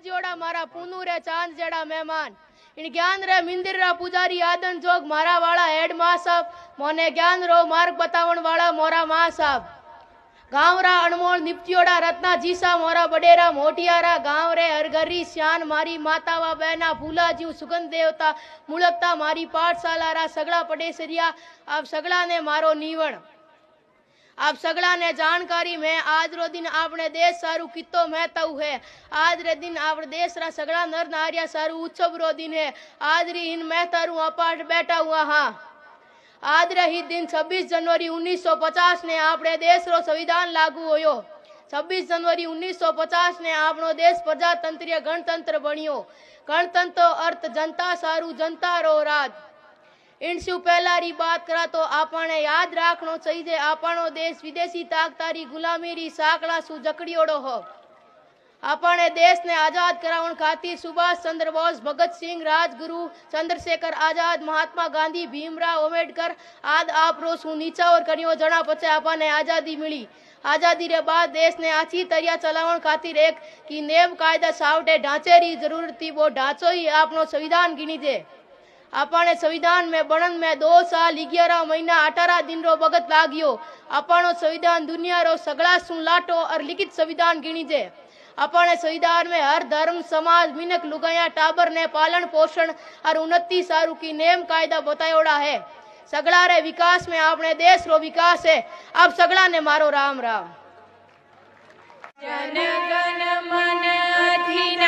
जोड़ा मारा पूनू रे चांद जड़ा मेहमान इन ज्ञान रे मिंदिर रा पुजारी आदन जोग मारा वाला हेड मां साहब मोने ज्ञान रो मार्ग बतावण वाला मोरा मां साहब गांवरा अनमोल निपटियोड़ा रत्ना जीसा मोरा बडेरा मोटियारा गांव रे हरगरी श्यान मारी मातावा बहना भूला जीव सुगंध देवता मुळकता मारी पाठशाला रा सगला पडेसरिया आप सगला ने मारो नीवण आप सगला ने जानकारी में आज रो दिन आपने देश सारू कितो महत्व है आज रे दिन आपने देश रा सगला नर नारिया सारू उत्सव रो दिन है आज री इन महतारू अपाट बैठा हुआ हाँ आज रही दिन 26 जनवरी 1950 ने आपने देश रो संविधान लागू होयो 26 जनवरी 1950 ने आपनो देश प्रजातंत्रीय गणतंत्र बनियो गणतंत्र अर्थ जनता सारू जनता रो राज इनसे पहला री बात करा तो आपने याद रखना चाहिए आपनो देश विदेशी ताकतारी गुलामी री साकड़ा सु जकड़ियोड़ो हो अपने देश ने आजाद करावन खातिर सुभाष चंद्र बोस भगत सिंह राजगुरु चंद्रशेखर आजाद महात्मा गांधी भीमराव अम्बेडकर आद आप रो सु नीचा और करियो जना पचे आपने आजादी मिली आजादी रे बाद देश ने अच्छी तरह चलावन खातिर एक की नेम कायदा सावटे ढांचे री जरूरत थी वो ढांचो ही आपनो संविधान गिनी दे अपने संविधान में बनन में 2 साल 11 महीना 18 दिन रो भगत लागियो अपनो संविधान दुनिया रो सगला सुन लाटो और लिखित संविधान गिनी दे अपने संविधान में हर धर्म समाज मिनक लुगाया टाबर ने पालन पोषण और उन्नति सारू की नेम कायदा बतायोड़ा है सगला रे विकास में अपने देश रो विकास है अब सगला ने मारो राम राम। जन गण मन अधिनायक।